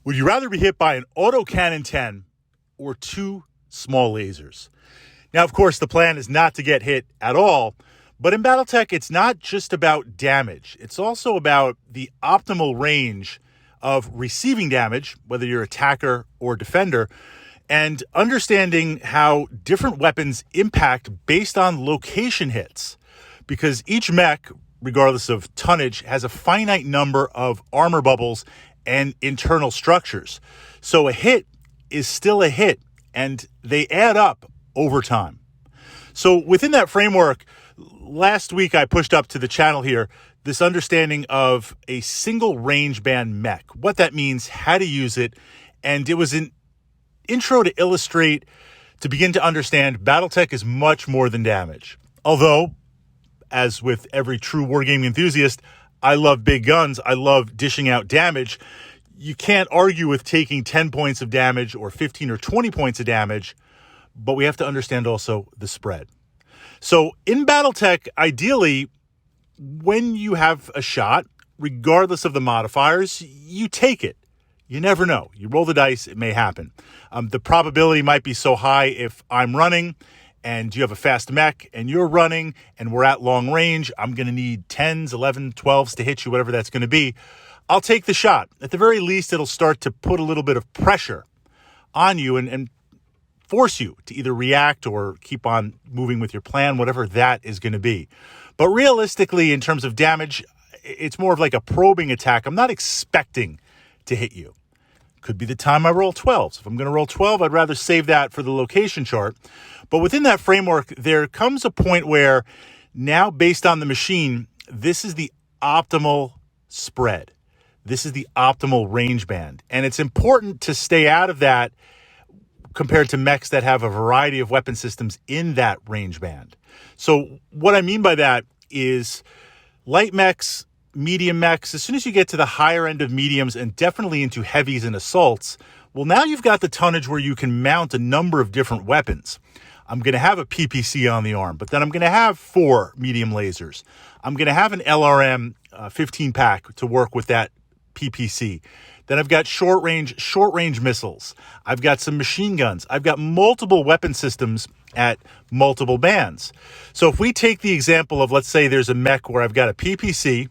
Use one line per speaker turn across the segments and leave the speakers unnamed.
Would you rather be hit by an autocannon 10 or two small lasers? Now, of course, the plan is not to get hit at all, but in Battletech, it's not just about damage. It's also about the optimal range of receiving damage, whether you're attacker or defender, and understanding how different weapons impact based on location hits. Because each mech, regardless of tonnage, has a finite number of armor bubbles and internal structures. So a hit is still a hit, and they add up over time. So within that framework, last week I pushed up to the channel here this understanding of a single range band mech, what that means, how to use it, and it was an intro to illustrate, to begin to understand Battletech is much more than damage. Although, as with every true wargaming enthusiast, I love big guns, I love dishing out damage. You can't argue with taking 10 points of damage or 15 or 20 points of damage, but we have to understand also the spread. So in Battletech, ideally, when you have a shot, regardless of the modifiers, you take it. You never know. You roll the dice, it may happen. The probability might be so high if I'm running and you have a fast mech and you're running and we're at long range, I'm going to need 10s, 11, 12s to hit you, whatever that's going to be. I'll take the shot. At the very least, it'll start to put a little bit of pressure on you and force you to either react or keep on moving with your plan, whatever that is going to be. But realistically, in terms of damage, it's more of like a probing attack. I'm not expecting to hit you. Could be the time I roll 12s. If I'm going to roll 12, I'd rather save that for the location chart. But within that framework, there comes a point where now, based on the machine, this is the optimal spread. This is the optimal range band. And it's important to stay out of that compared to mechs that have a variety of weapon systems in that range band. So what I mean by that is light mechs, medium mechs, as soon as you get to the higher end of mediums and definitely into heavies and assaults, well, now you've got the tonnage where you can mount a number of different weapons. I'm going to have a PPC on the arm, but then I'm going to have 4 medium lasers. I'm going to have an LRM 15 pack to work with that PPC. Then I've got short range missiles. I've got some machine guns. I've got multiple weapon systems at multiple bands. So if we take the example of, let's say there's a mech where I've got a PPC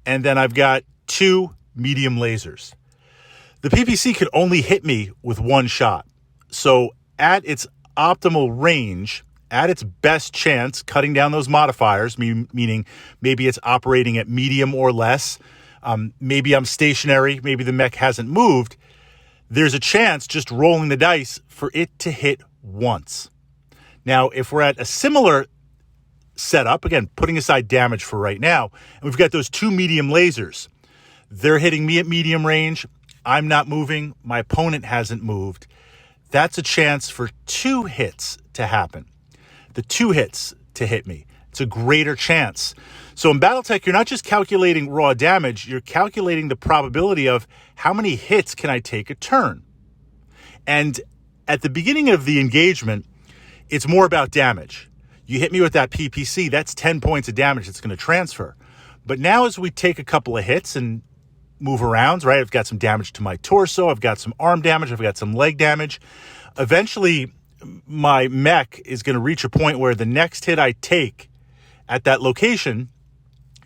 and then I've got 2 medium lasers. The PPC could only hit me with one shot. So at its optimal range, at its best chance, cutting down those modifiers, meaning maybe it's operating at medium or less, maybe I'm stationary, maybe the mech hasn't moved, there's a chance, just rolling the dice, for it to hit once. Now, if we're at a similar setup, again, putting aside damage for right now, and we've got those 2 medium lasers, they're hitting me at medium range, I'm not moving, my opponent hasn't moved, that's a chance for 2 hits to happen. The 2 hits to hit me. It's a greater chance. So in Battletech, you're not just calculating raw damage, you're calculating the probability of how many hits can I take a turn. And at the beginning of the engagement, it's more about damage. You hit me with that PPC, that's 10 points of damage that's going to transfer. But now as we take a couple of hits and move around, right, I've got some damage to my torso, I've got some arm damage, I've got some leg damage. Eventually, my mech is going to reach a point where the next hit I take at that location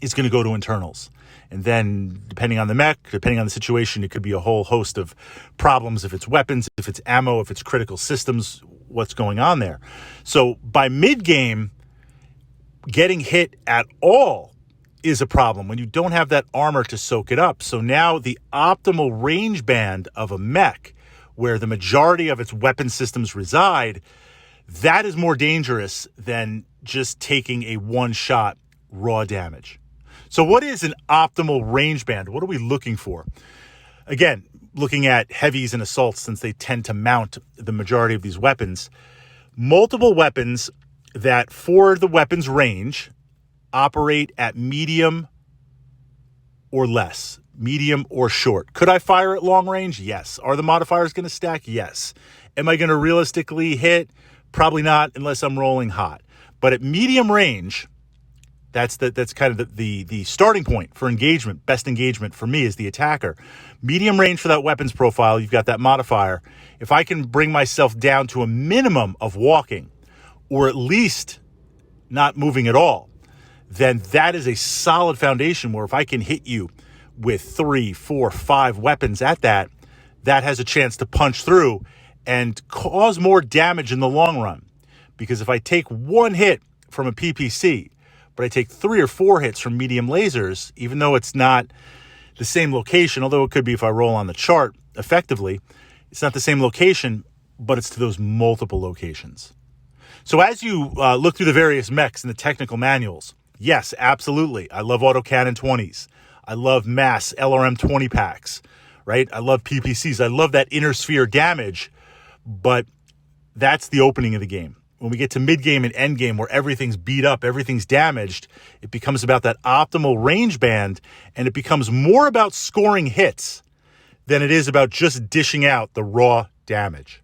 is going to go to internals. And then, depending on the mech, depending on the situation, it could be a whole host of problems. If it's weapons, if it's ammo, if it's critical systems, what's going on there. So by mid-game, getting hit at all is a problem when you don't have that armor to soak it up. So now the optimal range band of a mech, where the majority of its weapon systems reside, that is more dangerous than just taking a one-shot raw damage. So what is an optimal range band? What are we looking for? Again, looking at heavies and assaults, since they tend to mount the majority of these weapons, multiple weapons that, for the weapon's range, operate at medium or less, medium or short. Could I fire at long range? Yes. Are the modifiers going to stack? Yes. Am I going to realistically hit? Probably not, unless I'm rolling hot. But at medium range, That's kind of the starting point for engagement. Best engagement for me is the attacker. Medium range for that weapons profile, you've got that modifier. If I can bring myself down to a minimum of walking, or at least not moving at all, then that is a solid foundation where if I can hit you with 3, 4, 5 weapons at that has a chance to punch through and cause more damage in the long run. Because if I take one hit from a PPC, but I take 3 or 4 hits from medium lasers, even though it's not the same location, although it could be if I roll on the chart effectively, it's not the same location, but it's to those multiple locations. So as you look through the various mechs and the technical manuals, yes, absolutely. I love autocannon 20s. I love mass LRM 20 packs, right? I love PPCs. I love that inner sphere damage, but that's the opening of the game. When we get to mid-game and end-game where everything's beat up, everything's damaged, it becomes about that optimal range band, and it becomes more about scoring hits than it is about just dishing out the raw damage.